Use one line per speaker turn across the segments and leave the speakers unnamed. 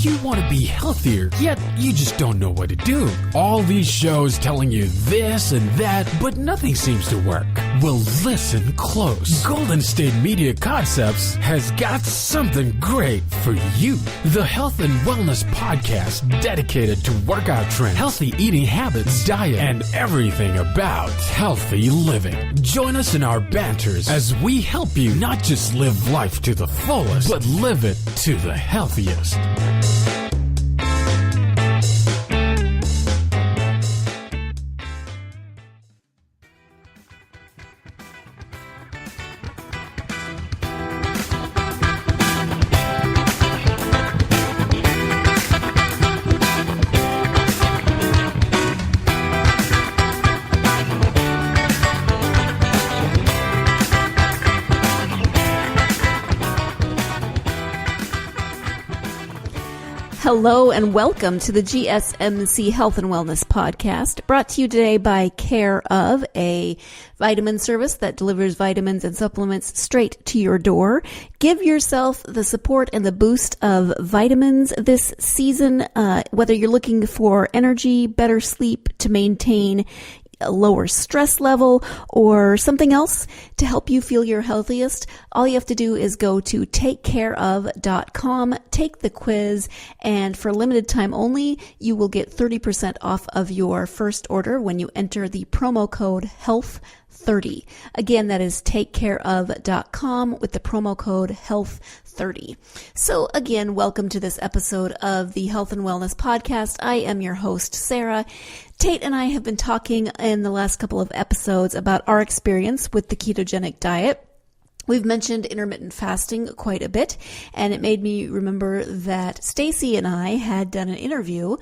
you want to be healthier, yet you just don't know what to do. All these shows telling you this and that, but nothing seems to work. Well, listen close. Golden State Media Concepts has got something great for you. The Health and Wellness Podcast dedicated to workout trends, healthy eating habits, diet, and everything about healthy living. Join us in our banters as we help you not just live life to the fullest, but live it to the healthiest.
Hello and welcome to the GSMC Health and Wellness Podcast, brought to you today by Care of, a vitamin service that delivers vitamins and supplements straight to your door. Give yourself the support and the boost of vitamins this season, whether you're looking for energy, better sleep, to maintain a lower stress level, or something else to help you feel your healthiest. All you have to do is go to takecareof.com, take the quiz, and for limited time only, you will get 30% off of your first order when you enter the promo code HEALTH30. Again, that is takecareof.com with the promo code HEALTH30. So again, welcome to this episode of the Health and Wellness Podcast. I am your host, Sarah. Tate and I have been talking in the last couple of episodes about our experience with the ketogenic diet. We've mentioned intermittent fasting quite a bit, and it made me remember that Stacy and I had done an interview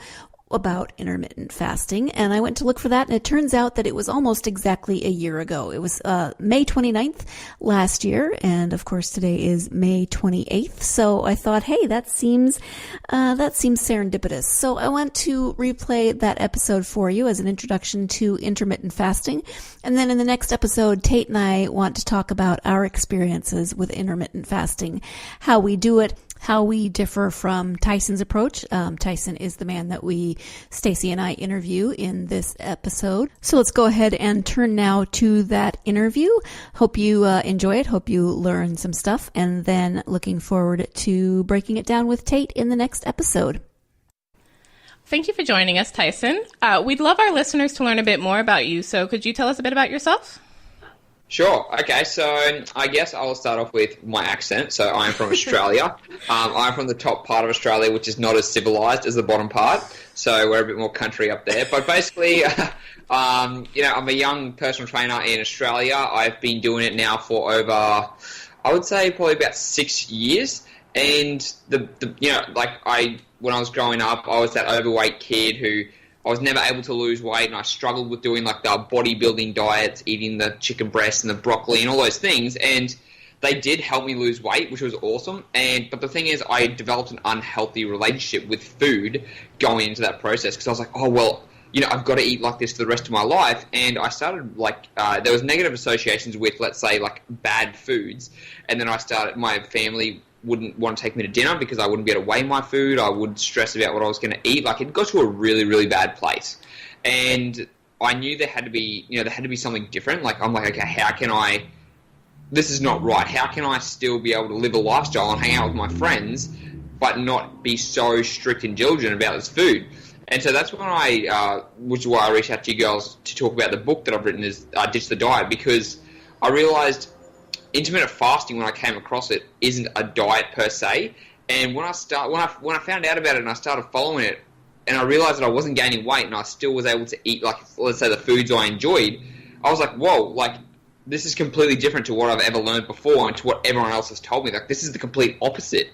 about intermittent fasting, and I went to look for that, and it turns out that it was almost exactly a year ago. It was May 29th last year, and of course today is May 28th, so I thought, hey, that seems serendipitous. So I want to replay that episode for you as an introduction to intermittent fasting, and then in the next episode, Tate and I want to talk about our experiences with intermittent fasting, how we do it, how we differ from Tyson's approach. Tyson is the man that Stacy and I interview in this episode. So let's go ahead and turn now to that interview. Hope you enjoy it. Hope you learn some stuff, and then looking forward to breaking it down with Tate in the next episode.
Thank you for joining us, Tyson. We'd love our listeners to learn a bit more about you. So could you tell us a bit about yourself?
Sure. Okay, so I guess I'll start off with my accent. So I'm from Australia. I'm from the top part of Australia, which is not as civilized as the bottom part. So we're a bit more country up there. But basically, I'm a young personal trainer in Australia. I've been doing it now for over, I would say, probably about 6 years. And when I was growing up, I was that overweight kid who I was never able to lose weight, and I struggled with doing like the bodybuilding diets, eating the chicken breast and the broccoli and all those things, and they did help me lose weight, which was awesome. But the thing is, I developed an unhealthy relationship with food going into that process, because I was like, oh, well, I've got to eat like this for the rest of my life. And I started there was negative associations with, let's say, like bad foods. And then my family wouldn't want to take me to dinner because I wouldn't be able to weigh my food. I would stress about what I was going to eat. Like, it got to a really, really bad place. And I knew there had to be something different. Like, I'm like, okay, this is not right. How can I still be able to live a lifestyle and hang out with my friends, but not be so strict and diligent about this food? And so that's when which is why I reached out to you girls to talk about the book that I've written, is Ditch the Diet, because I realized intermittent fasting, when I came across it, isn't a diet per se. And when I found out about it and I started following it, and I realized that I wasn't gaining weight and I still was able to eat, like, let's say, the foods I enjoyed, I was like, whoa, like, this is completely different to what I've ever learned before and to what everyone else has told me. Like, this is the complete opposite.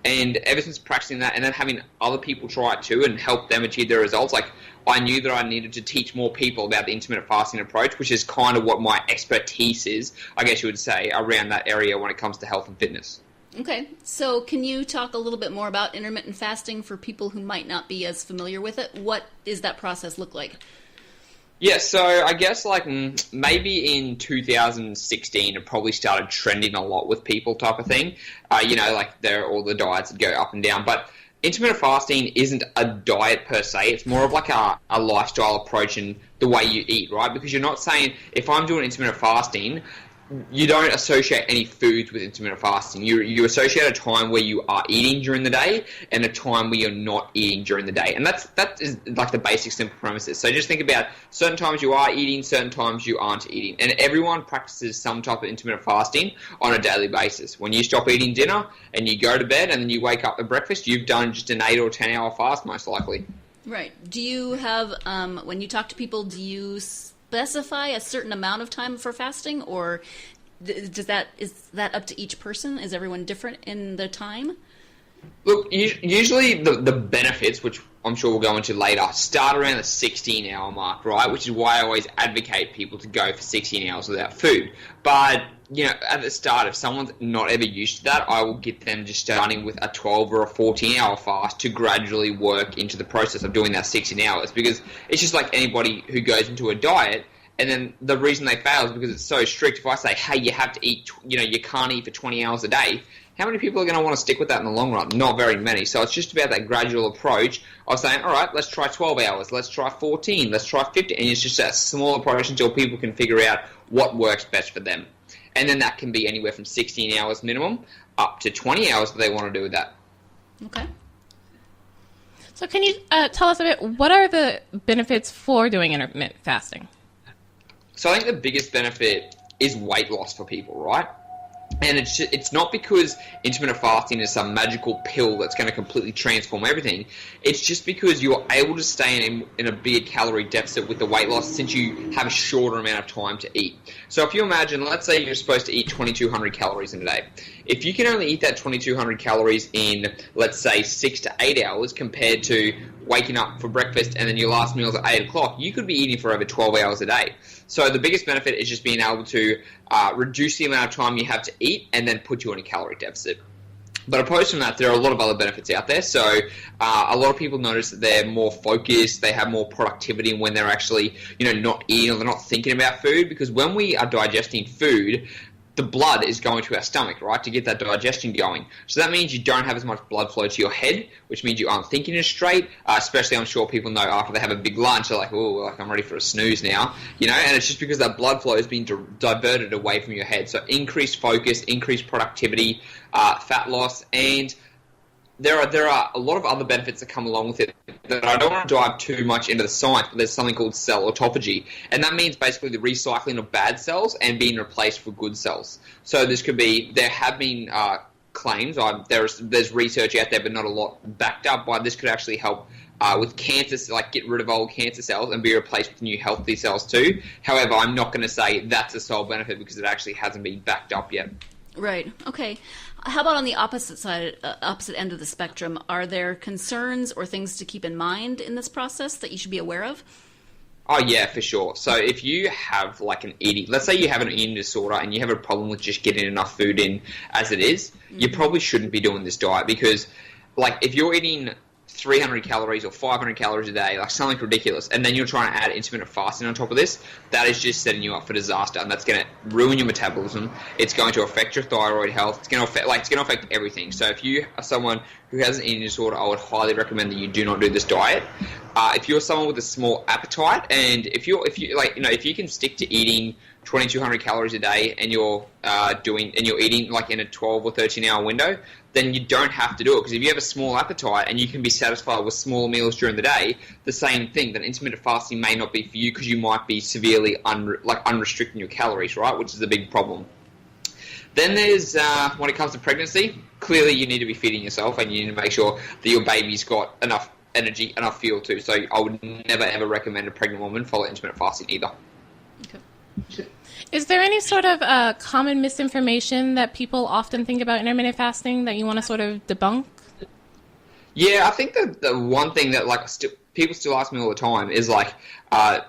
And ever since practicing that and then having other people try it too and help them achieve their results, like, I knew that I needed to teach more people about the intermittent fasting approach, which is kind of what my expertise is, I guess you would say, around that area when it comes to health and fitness.
Okay, so can you talk a little bit more about intermittent fasting for people who might not be as familiar with it? What does that process look like?
Yeah, so I guess like maybe in 2016 it probably started trending a lot with people type of thing. Like there are all the diets that go up and down. But intermittent fasting isn't a diet per se. It's more of like a lifestyle approach and the way you eat, right? Because you're not saying, if I'm doing intermittent fasting, you don't associate any foods with intermittent fasting. You associate a time where you are eating during the day and a time where you're not eating during the day. And that is like the basic simple premises. So just think about certain times you are eating, certain times you aren't eating. And everyone practices some type of intermittent fasting on a daily basis. When you stop eating dinner and you go to bed and then you wake up for breakfast, you've done just an 8 or 10 hour fast most likely.
Right. Do you have, when you talk to people, do you specify a certain amount of time for fasting, or is that up to each person? Is everyone different in the time?
Look, usually the benefits, which I'm sure we'll go into later, start around the 16-hour mark, right? Which is why I always advocate people to go for 16 hours without food. But, at the start, if someone's not ever used to that, I will get them just starting with a 12 or a 14-hour fast to gradually work into the process of doing that 16 hours. Because it's just like anybody who goes into a diet, and then the reason they fail is because it's so strict. If I say, hey, you have to eat, you can't eat for 20 hours a day, how many people are going to want to stick with that in the long run? Not very many. So it's just about that gradual approach of saying, all right, let's try 12 hours, let's try 14, let's try 15. And it's just that small approach until people can figure out what works best for them. And then that can be anywhere from 16 hours minimum up to 20 hours if they want to do with that.
Okay.
So can you tell us a bit, what are the benefits for doing intermittent fasting?
So I think the biggest benefit is weight loss for people, right? And it's not because intermittent fasting is some magical pill that's going to completely transform everything. It's just because you're able to stay in a bigger calorie deficit with the weight loss since you have a shorter amount of time to eat. So if you imagine, let's say you're supposed to eat 2,200 calories in a day. If you can only eat that 2,200 calories in, let's say, 6 to 8 hours compared to waking up for breakfast and then your last meal's at 8 o'clock, you could be eating for over 12 hours a day. So the biggest benefit is just being able to reduce the amount of time you have to eat and then put you in a calorie deficit. But opposed from that, there are a lot of other benefits out there. So a lot of people notice that they're more focused, they have more productivity when they're actually, not eating or they're not thinking about food. Because when we are digesting food, the blood is going to our stomach, right, to get that digestion going. So that means you don't have as much blood flow to your head, which means you aren't thinking as straight, especially I'm sure people know after they have a big lunch, they're like, oh, I'm ready for a snooze now, and it's just because that blood flow is being diverted away from your head. So increased focus, increased productivity, fat loss, and there are a lot of other benefits that come along with it that I don't want to dive too much into the science, but there's something called cell autophagy, and that means basically the recycling of bad cells and being replaced for good cells. So there have been claims, there's research out there, but not a lot backed up by this could actually help with cancer, like get rid of old cancer cells and be replaced with new healthy cells too. However, I'm not going to say that's a sole benefit because it actually hasn't been backed up yet.
Right. Okay. How about on the opposite end of the spectrum? Are there concerns or things to keep in mind in this process that you should be aware of?
Oh, yeah, for sure. So if you have let's say you have an eating disorder and you have a problem with just getting enough food in as it is, you probably shouldn't be doing this diet because, if you're eating 300 calories or 500 calories a day, something ridiculous, and then you're trying to add intermittent fasting on top of this, that is just setting you up for disaster, and that's going to ruin your metabolism. It's going to affect your thyroid health. It's going to affect everything. So if you are someone who has an eating disorder, I would highly recommend that you do not do this diet. If you're someone with a small appetite, and if you can stick to eating 2,200 calories a day and you're eating in a 12 or 13 hour window, then you don't have to do it. Because if you have a small appetite and you can be satisfied with smaller meals during the day, the same thing, that intermittent fasting may not be for you because you might be severely unrestricting your calories, right? Which is a big problem. Then there's, when it comes to pregnancy, clearly you need to be feeding yourself and you need to make sure that your baby's got enough energy, enough fuel too. So I would never ever recommend a pregnant woman follow intermittent fasting either.
Okay.
Is there any sort of common misinformation that people often think about intermittent fasting that you want to sort of debunk?
Yeah, I think that the one thing that people still ask me all the time is how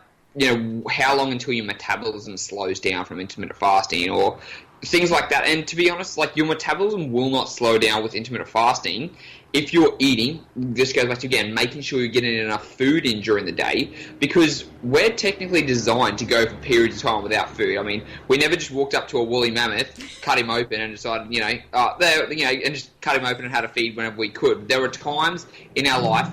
long until your metabolism slows down from intermittent fasting or things like that. And to be honest, your metabolism will not slow down with intermittent fasting if you're eating, this goes back to, again, making sure you're getting enough food in during the day, because we're technically designed to go for periods of time without food. I mean, we never just walked up to a woolly mammoth, cut him open, and decided, and just cut him open and had a feed whenever we could. There were times in our life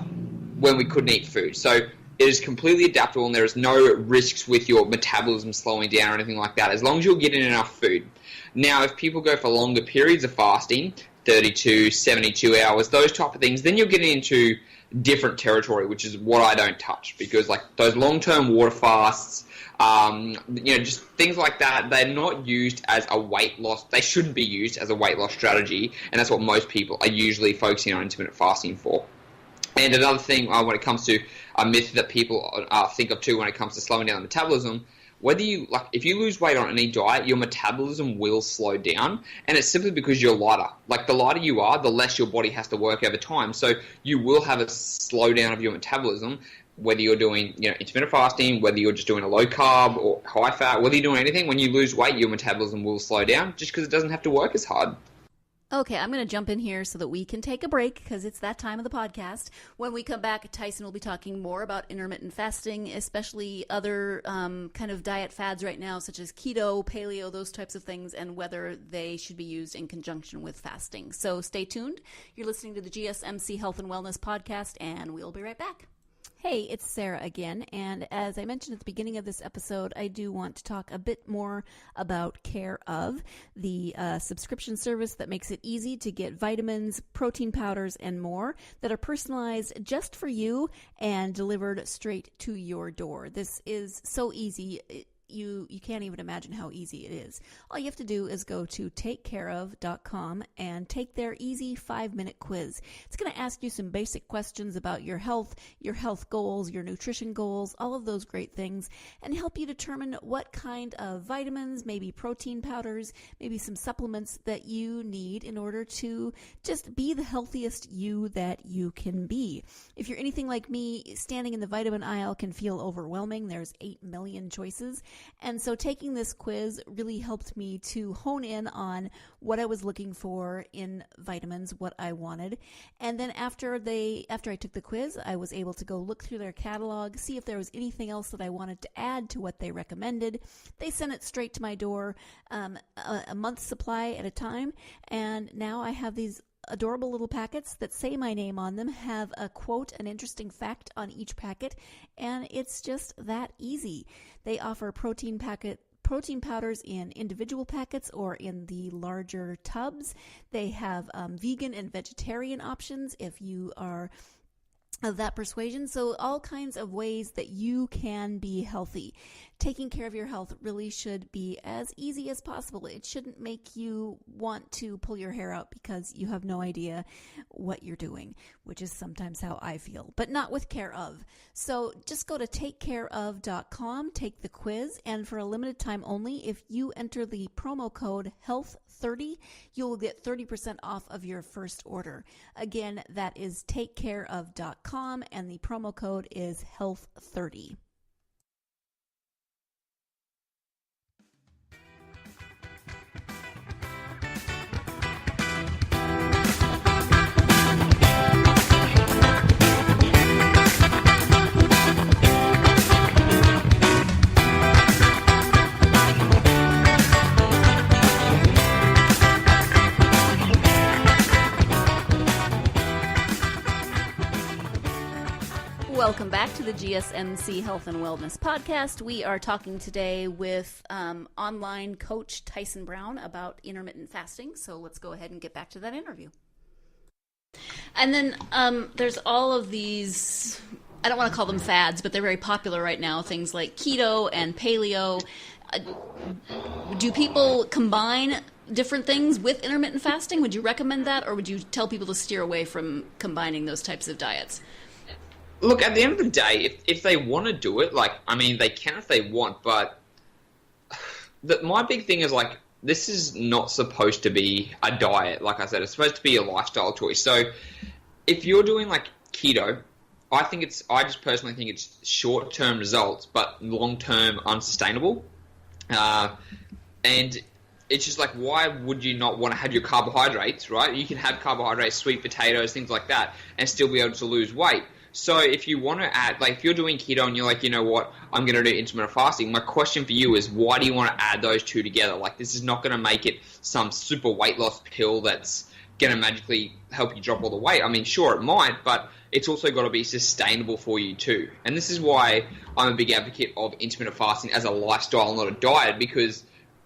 when we couldn't eat food. So it is completely adaptable, and there is no risks with your metabolism slowing down or anything like that, as long as you're getting enough food. Now, if people go for longer periods of fasting, 32, 72 hours, those type of things, then you're getting into different territory, which is what I don't touch, because like those long-term water fasts, just things like that, they're not used as a weight loss. They shouldn't be used as a weight loss strategy, and that's what most people are usually focusing on intermittent fasting for. And another thing when it comes to a myth that people think of too when it comes to slowing down the metabolism, if you lose weight on any diet, your metabolism will slow down, and it's simply because you're lighter. Like, the lighter you are, the less your body has to work over time. So you will have a slowdown of your metabolism, whether you're doing intermittent fasting, whether you're just doing a low carb or high fat, whether you're doing anything. When you lose weight, your metabolism will slow down just because it doesn't have to work as hard.
Okay, I'm going to jump in here so that we can take a break, because it's that time of the podcast. When we come back, Tyson will be talking more about intermittent fasting, especially other kind of diet fads right now, such as keto, paleo, those types of things, and whether they should be used in conjunction with fasting. So stay tuned. You're listening to the GSMC Health and Wellness Podcast, and we'll be right back. Hey, it's Sarah again, and as I mentioned at the beginning of this episode, I do want to talk a bit more about Care Of, the subscription service that makes it easy to get vitamins, protein powders, and more that are personalized just for you and delivered straight to your door. This is so easy. You can't even imagine how easy it is. All you have to do is go to takecareof.com and take their easy 5-minute quiz. It's going to ask you some basic questions about your health goals, your nutrition goals, all of those great things, and help you determine what kind of vitamins, maybe protein powders, maybe some supplements that you need in order to just be the healthiest you that you can be. If you're anything like me, standing in the vitamin aisle can feel overwhelming. There's 8 million choices. And so taking this quiz really helped me to hone in on what I was looking for in vitamins, what I wanted. And then after I took the quiz, I was able to go look through their catalog, see if there was anything else that I wanted to add to what they recommended. They sent it straight to my door, a month's supply at a time. And now I have these adorable little packets that say my name on them, have a quote, an interesting fact on each packet, and it's just that easy. They offer protein powders in individual packets or in the larger tubs. They have vegan and vegetarian options if you are of that persuasion. So all kinds of ways that you can be healthy. Taking care of your health really should be as easy as possible. It shouldn't make you want to pull your hair out because you have no idea what you're doing, which is sometimes how I feel, but not with Care Of. So just go to takecareof.com, take the quiz, and for a limited time only, if you enter the promo code HEALTH30, you will get 30% off of your first order. Again, that is takecareof.com, and the promo code is HEALTH30. Welcome back to the GSMC Health and Wellness Podcast. We are talking today with online coach Tyson Brown about intermittent fasting. So let's go ahead and get back to that interview. And then there's all of these, I don't want to call them fads, but they're very popular right now, things like keto and paleo. Do people combine different things with intermittent fasting? Would you recommend that, or would you tell people to steer away from combining those types of diets?
Look, at the end of the day, if they want to do it, they can if they want, but my big thing is, this is not supposed to be a diet. Like I said, it's supposed to be a lifestyle choice. So if you're doing, keto, I just personally think it's short-term results, but long-term unsustainable. And it's just like, why would you not want to have your carbohydrates, right? You can have carbohydrates, sweet potatoes, things like that, and still be able to lose weight. So if you want to add, like if you're doing keto and you're like, you know what, I'm going to do intermittent fasting, my question for you is, why do you want to add those two together? Like, this is not going to make it some super weight loss pill that's going to magically help you drop all the weight. I mean, sure, it might, but it's also got to be sustainable for you too. And this is why I'm a big advocate of intermittent fasting as a lifestyle, not a diet, because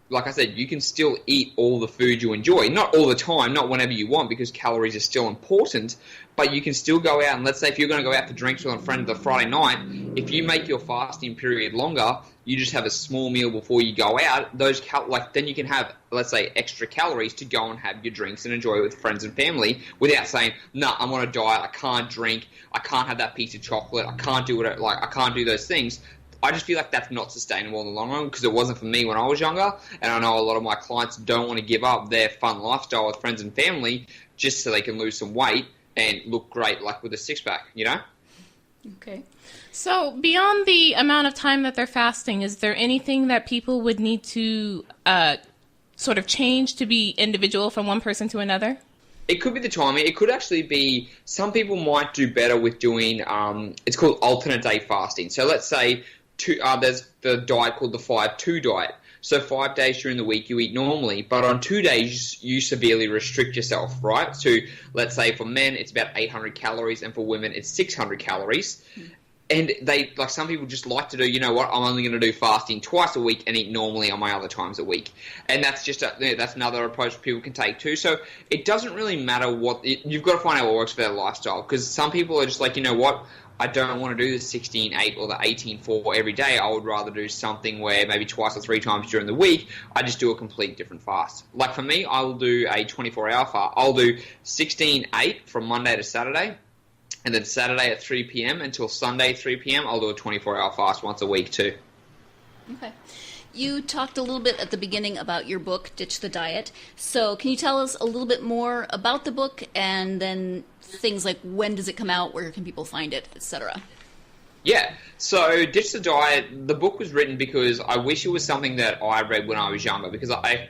like I said, you can still eat all the food you enjoy. Not all the time, not whenever you want, because calories are still important, but you can still go out, and let's say if you're going to go out for drinks with a friend the Friday night, if you make your fasting period longer, you just have a small meal before you go out, then you can have, let's say, extra calories to go and have your drinks and enjoy it with friends and family without saying, nah, I'm on a diet, I can't drink, I can't have that piece of chocolate, I can't do it, like, I can't do those things. I just feel like that's not sustainable in the long run, because it wasn't for me when I was younger, and I know a lot of my clients don't want to give up their fun lifestyle with friends and family just so they can lose some weight and look great, like with a six-pack, you know?
Okay. So beyond the amount of time that they're fasting, is there anything that people would need to sort of change to be individual from one person to another?
It could be the timing. It could actually be, some people might do better with doing, it's called alternate day fasting. So let's say there's the diet called the 5-2 diet. So 5 days during the week you eat normally, but on 2 days you severely restrict yourself, right? So let's say for men it's about 800 calories, and for women it's 600 calories. And some people just like to do, you know what, I'm only going to do fasting twice a week and eat normally on my other times a week. And that's just that's another approach people can take too. So it doesn't really matter you've got to find out what works for their lifestyle, because some people are just like, you know what, I don't want to do the 16-8 or the 18-4 every day. I would rather do something where maybe twice or three times during the week, I just do a complete different fast. Like for me, I will do a 24-hour fast. I'll do 16-8 from Monday to Saturday, and then Saturday at 3 p.m. until Sunday 3 p.m. I'll do a 24-hour fast once a week too.
Okay. You talked a little bit at the beginning about your book, Ditch the Diet. So can you tell us a little bit more about the book, and then things like when does it come out, where can people find it, etc.?
Yeah, so Ditch the Diet, the book was written because I wish it was something that I read when I was younger, because I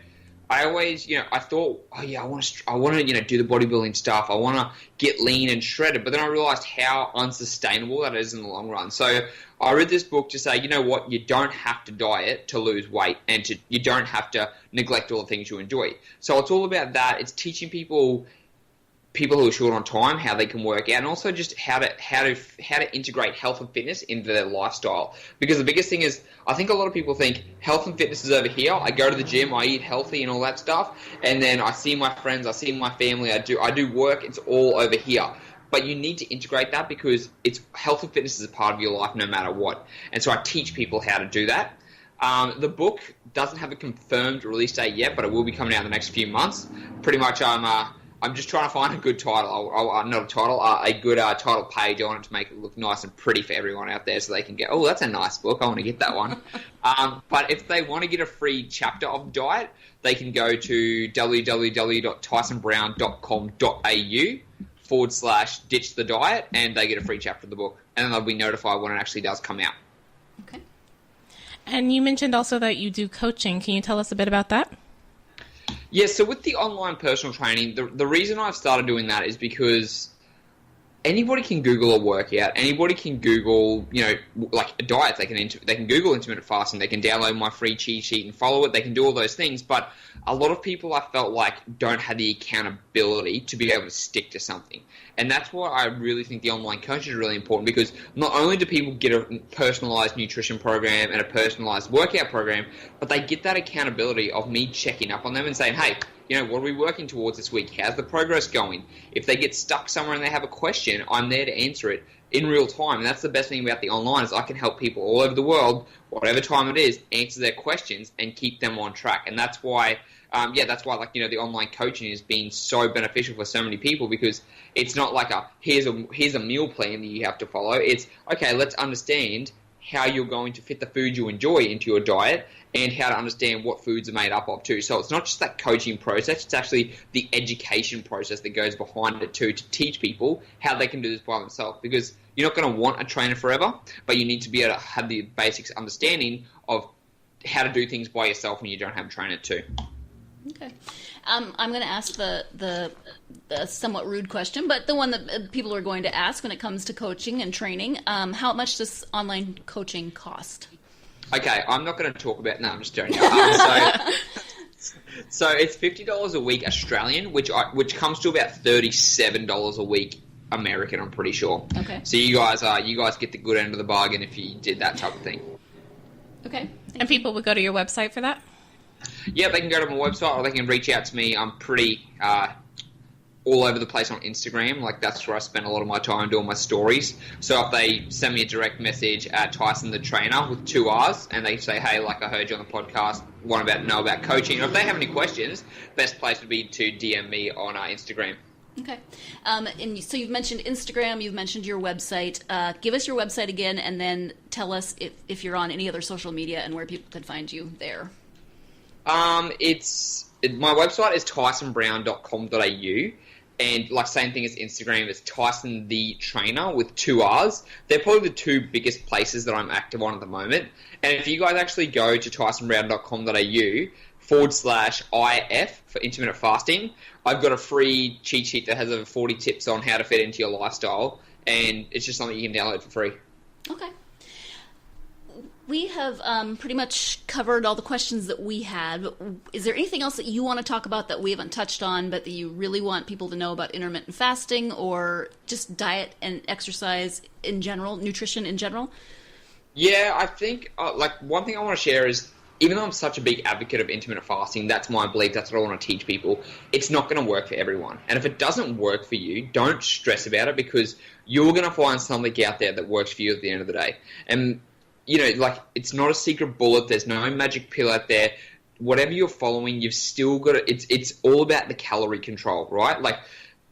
always, I thought, oh yeah, I want to, do the bodybuilding stuff. I want to get lean and shredded. But then I realized how unsustainable that is in the long run. So I read this book to say, you know what, you don't have to diet to lose weight, and you don't have to neglect all the things you enjoy. So it's all about that. It's teaching people who are short on time how they can work out, and also just how to integrate health and fitness into their lifestyle. Because the biggest thing is, I think a lot of people think health and fitness is over here. I go to the gym, I eat healthy and all that stuff, and then I see my friends, I see my family, I do work. It's all over here. But you need to integrate that, because it's health and fitness is a part of your life no matter what. And so I teach people how to do that. The book doesn't have a confirmed release date yet, but it will be coming out in the next few months. Pretty much I'm just trying to find a good title, a good title page. I want it to make it look nice and pretty for everyone out there, so they can go, oh, that's a nice book, I want to get that one. But if they want to get a free chapter of diet, they can go to www.tysonbrown.com.au/ditch the diet, and they get a free chapter of the book, and then they'll be notified when it actually does come out.
Okay. And you mentioned also that you do coaching. Can you tell us a bit about that?
Yeah, so with the online personal training, the reason I've started doing that is because anybody can Google a workout. Anybody can Google, like a diet. They can Google intermittent fasting. They can download my free cheat sheet and follow it. They can do all those things. But a lot of people, I felt like, don't have the accountability to be able to stick to something. And that's why I really think the online coaching is really important, because not only do people get a personalized nutrition program and a personalized workout program, but they get that accountability of me checking up on them and saying, hey, what are we working towards this week? How's the progress going? If they get stuck somewhere and they have a question, I'm there to answer it in real time. And that's the best thing about the online, is I can help people all over the world, whatever time it is, answer their questions and keep them on track. And that's why, the online coaching has been so beneficial for so many people, because it's not like here's a meal plan that you have to follow. It's, okay, let's understand how you're going to fit the food you enjoy into your diet, and how to understand what foods are made up of too. So it's not just that coaching process, it's actually the education process that goes behind it too, to teach people how they can do this by themselves. Because you're not going to want a trainer forever, but you need to be able to have the basics understanding of how to do things by yourself when you don't have a trainer too.
Okay. I'm going to ask the somewhat rude question, but the one that people are going to ask when it comes to coaching and training. How much does online coaching cost?
Okay, I'm not going to talk about... No, I'm just joking. So it's $50 a week Australian, which comes to about $37 a week American, I'm pretty sure.
Okay.
So you guys get the good end of the bargain if you did that type of thing.
Okay.
And people would go to your website for that?
Yeah, they can go to my website or they can reach out to me. I'm pretty all over the place on Instagram. Like, that's where I spend a lot of my time doing my stories. So if they send me a direct message at Tyson the Trainer with 2 R's and they say, hey, like I heard you on the podcast, want to know about coaching. Or if they have any questions, best place would be to DM me on Instagram.
Okay. And so you've mentioned Instagram, you've mentioned your website. Give us your website again and then tell us if you're on any other social media and where people can find you there. My website is tysonbrown.com.au, and like same thing as Instagram, it's Tyson the Trainer with 2 R's. They're probably the 2 biggest places that I'm active on at the moment. And if you guys actually go to tysonbrown.com.au/IF for intermittent fasting, I've got a free cheat sheet that has over 40 tips on how to fit into your lifestyle, and it's just something you can download for free. Okay. We have pretty much covered all the questions that we had. Is there anything else that you want to talk about that we haven't touched on, but that you really want people to know about intermittent fasting or just diet and exercise in general, nutrition in general?
Yeah, I think one thing I want to share is, even though I'm such a big advocate of intermittent fasting, that's my belief, that's what I want to teach people, it's not going to work for everyone. And if it doesn't work for you, don't stress about it, because you're going to find something out there that works for you at the end of the day. And it's not a secret bullet. There's no magic pill out there. Whatever you're following, you've still got to... It's all about the calorie control, right? Like,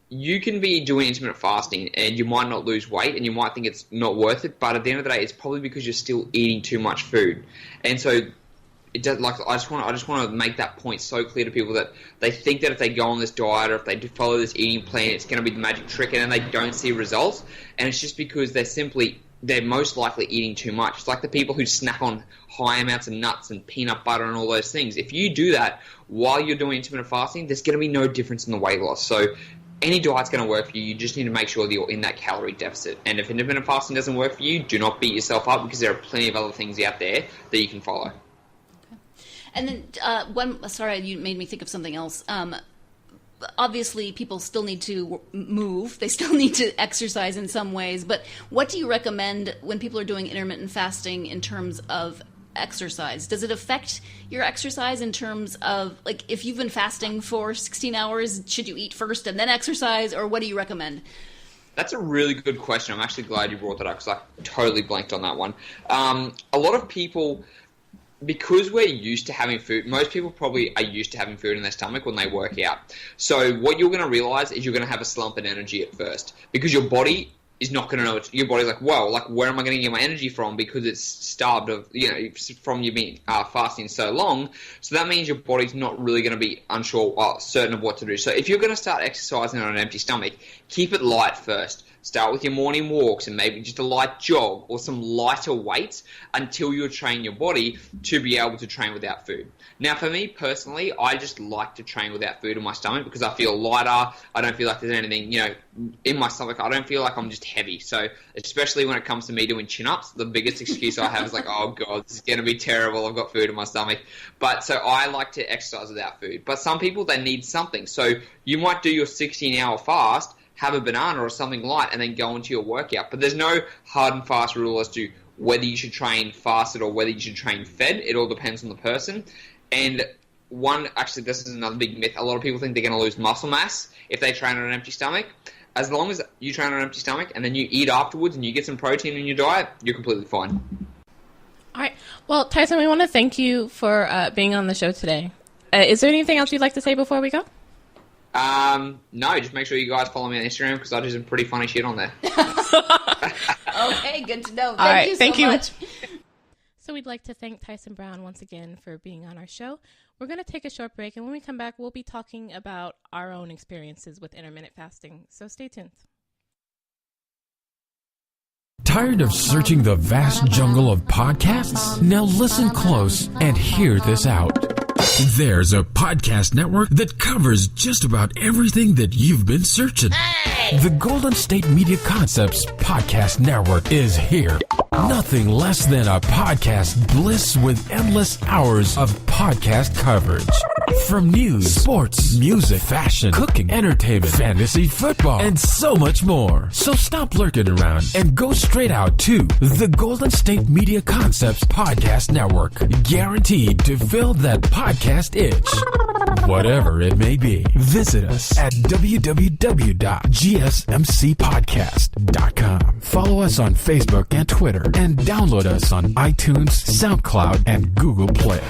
you can be doing intermittent fasting and you might not lose weight and you might think it's not worth it, but at the end of the day, it's probably because you're still eating too much food. And so... I just want to make that point so clear to people that they think that if they go on this diet or if they follow this eating plan, it's going to be the magic trick, and then they don't see results. And it's just because they're most likely eating too much. It's like the people who snack on high amounts of nuts and peanut butter and all those things. If you do that while you're doing intermittent fasting, there's going to be no difference in the weight loss. So any diet's going to work for you. You just need to make sure that you're in that calorie deficit. And if intermittent fasting doesn't work for you, do not beat yourself up, because there are plenty of other things out there that you can follow.
And then you made me think of something else. Obviously, people still need to move. They still need to exercise in some ways. But what do you recommend when people are doing intermittent fasting in terms of exercise? Does it affect your exercise in terms of, like, if you've been fasting for 16 hours, should you eat first and then exercise, or what do you recommend?
That's a really good question. I'm actually glad you brought that up, because I totally blanked on that one. A lot of people... Because we're used to having food, most people probably are used to having food in their stomach when they work out. So what you're going to realize is you're going to have a slump in energy at first, because your body is not going to know. Your body's like, whoa, like, where am I going to get my energy from? Because it's starved from you being fasting so long. So that means your body's not really going to be certain of what to do. So if you're going to start exercising on an empty stomach, keep it light first. Start with your morning walks and maybe just a light jog or some lighter weights until you train your body to be able to train without food. Now, for me personally, I just like to train without food in my stomach because I feel lighter. I don't feel like there's anything, in my stomach. I don't feel like I'm just heavy. So especially when it comes to me doing chin-ups, the biggest excuse I have is like, oh God, this is going to be terrible. I've got food in my stomach. But so I like to exercise without food. But some people, they need something. So you might do your 16-hour fast, have a banana or something light, and then go into your workout. But there's no hard and fast rule as to whether you should train fasted or whether you should train fed. It all depends on the person. And this is another big myth. A lot of people think they're going to lose muscle mass if they train on an empty stomach. As long as you train on an empty stomach and then you eat afterwards and you get some protein in your diet, you're completely fine.
All right. Well, Tyson, we want to thank you for being on the show today. Is there anything else you'd like to say before we go?
No, just make sure you guys follow me on Instagram because I do some pretty funny shit on there.
Okay, good to know.
Thank you so much.
Much.
So we'd like to thank Tyson Brown once again for being on our show. We're going to take a short break, and when we come back, we'll be talking about our own experiences with intermittent fasting. So stay tuned.
Tired of searching the vast jungle of podcasts? Now listen close and hear this out. There's a podcast network that covers just about everything that you've been searching. Hey! The Golden State Media Concepts Podcast Network is here. Nothing less than a podcast bliss with endless hours of podcast coverage. From news, sports, music, fashion, cooking, entertainment, fantasy, football, and so much more. So stop lurking around and go straight out to the Golden State Media Concepts Podcast Network. Guaranteed to fill that podcast itch. Whatever it may be. Visit us at www.gsmcpodcast.com. Follow us on Facebook and Twitter, and download us on iTunes, SoundCloud, and Google Play.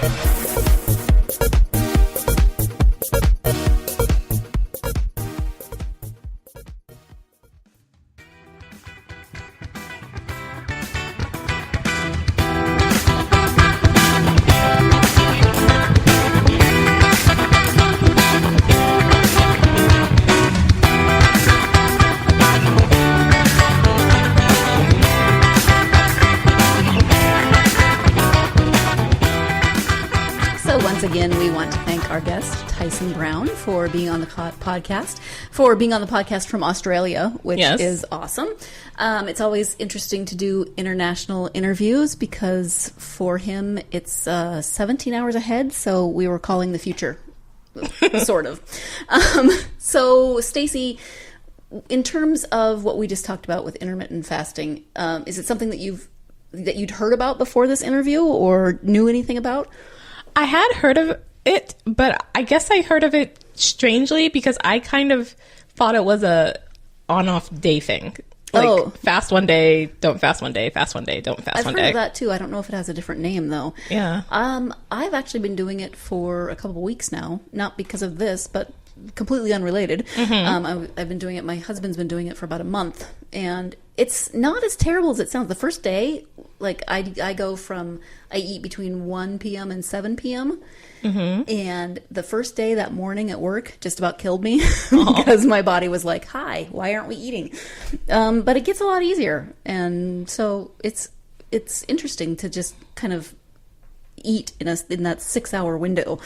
Again, we want to thank our guest, Tyson Brown, for being on the podcast, from Australia, which is awesome. It's always interesting to do international interviews because for him, it's 17 hours ahead, so we were calling the future, sort of. So, Stacey, in terms of what we just talked about with intermittent fasting, is it something that you'd heard about before this interview or knew anything about?
I had heard of it, but I guess I heard of it strangely because I kind of thought it was a on-off day thing. Like, fast one day, don't fast one day, fast one day, don't fast one day.
I've heard of that too. I don't know if it has a different name though.
Yeah.
I've actually been doing it for a couple of weeks now, not because of this, but completely unrelated. Mm-hmm. I've been doing it. My husband's been doing it for about a month, and it's not as terrible as it sounds. The first day, like I eat between 1 p.m. and 7 p.m. Mm-hmm. And the first day, that morning at work, just about killed me because my body was like, "Hi, why aren't we eating?" But it gets a lot easier, and so it's interesting to just kind of eat in that 6-hour window.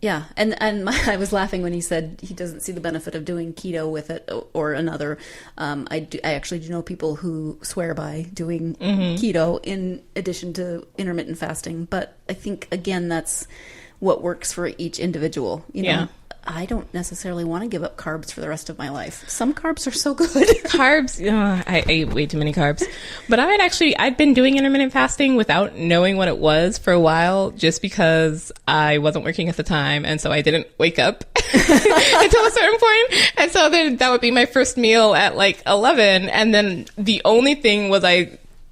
Yeah, and I was laughing when he said he doesn't see the benefit of doing keto with it or another. I actually do know people who swear by doing keto in addition to intermittent fasting, but I think again that's what works for each individual. You know, I don't necessarily want to give up carbs for the rest of my life. Some carbs are so good.
Carbs, I ate way too many carbs. But I'd been doing intermittent fasting without knowing what it was for a while, just because I wasn't working at the time, and so I didn't wake up until a certain point. And so then that would be my first meal at like 11, and then the only thing was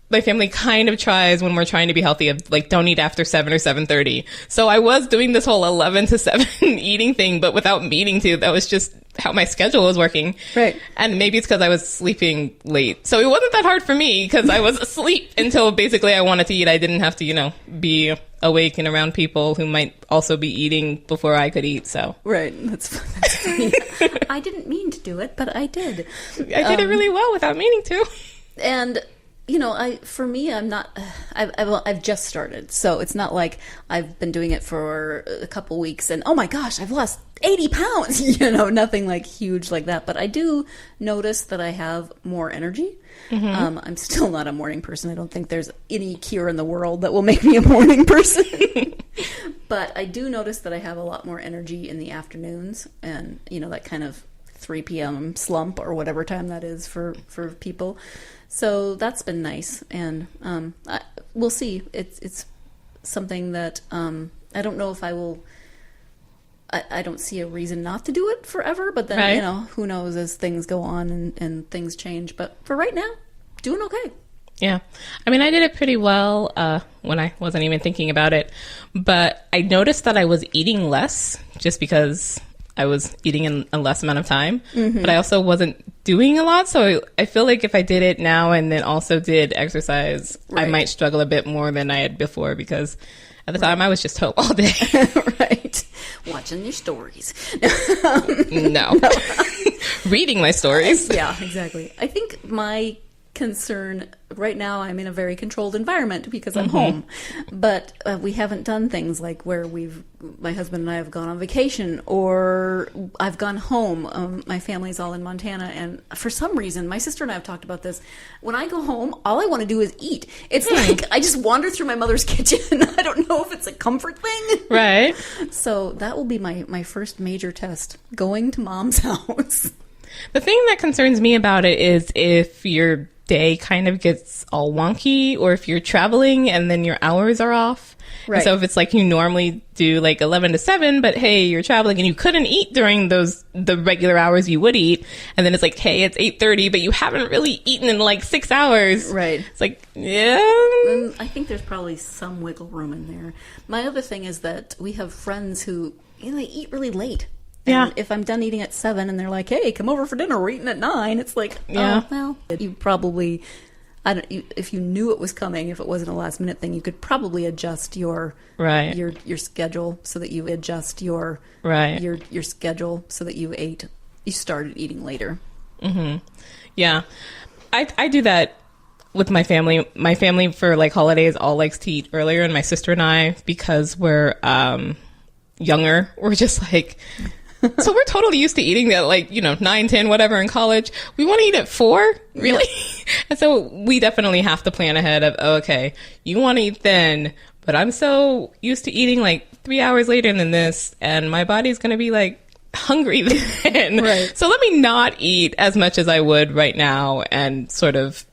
my family kind of tries when we're trying to be healthy of like don't eat after 7 or 7:30. So I was doing this whole 11 to 7 eating thing, but without meaning to. That was just how my schedule was working.
Right.
And maybe it's because I was sleeping late. So it wasn't that hard for me because I was asleep until basically I wanted to eat. I didn't have to, be awake and around people who might also be eating before I could eat. So
right. That's funny. I didn't mean to do it, but I did.
I did it really well without meaning to.
And I'm not, I've just started. So it's not like I've been doing it for a couple weeks and, oh my gosh, I've lost 80 pounds, nothing like huge like that. But I do notice that I have more energy. Mm-hmm. I'm still not a morning person. I don't think there's any cure in the world that will make me a morning person. But I do notice that I have a lot more energy in the afternoons and, that kind of 3 p.m. slump or whatever time that is for people. So that's been nice, and we'll see. It's something that I don't know if I will. I don't see a reason not to do it forever, but then right. Who knows as things go on and things change. But for right now, doing okay.
Yeah, I did it pretty well when I wasn't even thinking about it, but I noticed that I was eating less just because I was eating in a less amount of time, mm-hmm. but I also wasn't doing a lot. So I feel like if I did it now and then also did exercise, right. I might struggle a bit more than I had before because at the time I was just home all day.
Right. Watching your stories.
No. Reading my stories.
Yeah, exactly. I think my concern, right now I'm in a very controlled environment because I'm home, but we haven't done things like where my husband and I have gone on vacation, or I've gone home. My family's all in Montana, and for some reason, my sister and I have talked about this. When I go home, all I want to do is eat. It's like I just wander through my mother's kitchen. I don't know if it's a comfort thing.
Right.
So that will be my first major test, going to mom's house.
The thing that concerns me about it is if your day kind of gets all wonky, or if you're traveling and then your hours are off. Right. And so if it's like you normally do like 11 to 7, but hey, you're traveling and you couldn't eat during the regular hours you would eat. And then it's like, hey, it's 8:30, but you haven't really eaten in like 6 hours.
Right.
It's like, yeah.
And I think there's probably some wiggle room in there. My other thing is that we have friends who, they eat really late.
Yeah.
And if I'm done eating at 7 and they're like, hey, come over for dinner, we're eating at 9, it's like,
yeah.
Oh, well, you probably, if you knew it was coming, if it wasn't a last minute thing, you could probably adjust your schedule so that you adjust your schedule so that you started eating later.
Mm-hmm. Yeah. I do that with my family. My family for like holidays all likes to eat earlier, and my sister and I, because we're younger, we're just like, so we're totally used to eating at like, 9, 10, whatever in college. We want to eat at 4? Really? Yeah. And so we definitely have to plan ahead of, okay, you want to eat then, but I'm so used to eating like 3 hours later than this, and my body's going to be like hungry then.
Right.
So let me not eat as much as I would right now and sort of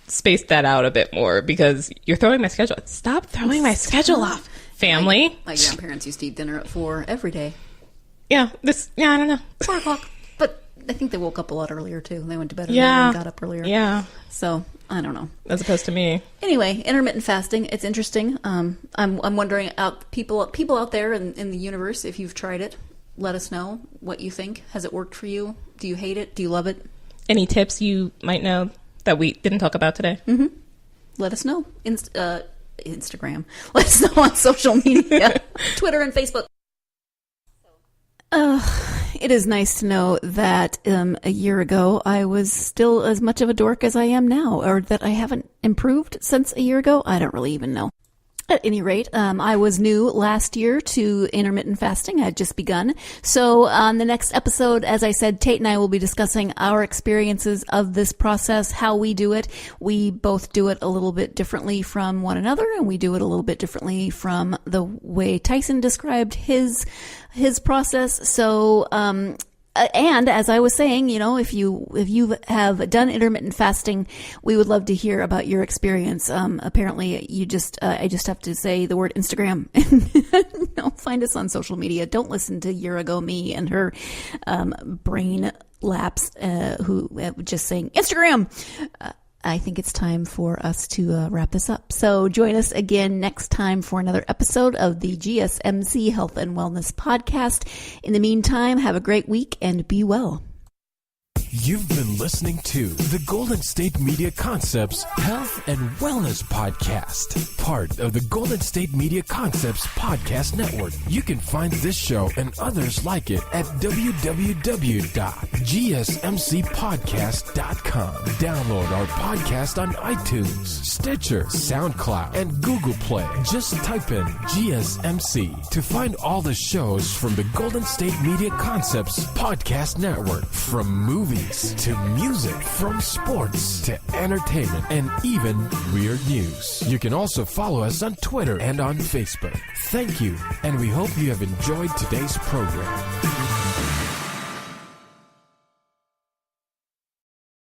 space that out a bit more, because you're throwing my schedule. Stop throwing my schedule off, family.
My grandparents used to eat dinner at 4 every day.
Yeah, I don't know.
4 o'clock. But I think they woke up a lot earlier, too. They went to bed earlier and got up earlier.
Yeah.
So, I don't know.
As opposed to me.
Anyway, intermittent fasting, it's interesting. I'm wondering, people out there in the universe, if you've tried it, let us know what you think. Has it worked for you? Do you hate it? Do you love it?
Any tips you might know that we didn't talk about today?
Mm-hmm. Let us know. Instagram. Let us know on social media. Twitter and Facebook. It is nice to know that a year ago I was still as much of a dork as I am now, or that I haven't improved since a year ago. I don't really even know. At any rate, I was new last year to intermittent fasting. I had just begun. So on the next episode, as I said, Tate and I will be discussing our experiences of this process, how we do it. We both do it a little bit differently from one another, and we do it a little bit differently from the way Tyson described his process. So, and as I was saying, if you have done intermittent fasting, we would love to hear about your experience. Apparently I just have to say the word Instagram. Find us on social media. Don't listen to year ago me and her, brain lapse, who just saying Instagram. I think it's time for us to wrap this up. So join us again next time for another episode of the GSMC Health and Wellness Podcast. In the meantime, have a great week and be well.
You've been listening to the Golden State Media Concepts Health and Wellness Podcast, part of the Golden State Media Concepts Podcast Network. You can find this show and others like it at www.gsmcpodcast.com. Download our podcast on iTunes, Stitcher, SoundCloud, and Google Play. Just type in GSMC to find all the shows from the Golden State Media Concepts Podcast Network, from movies to music, from sports to entertainment, and even weird news. You can also follow us on Twitter and on Facebook. Thank you, and we hope you have enjoyed today's program.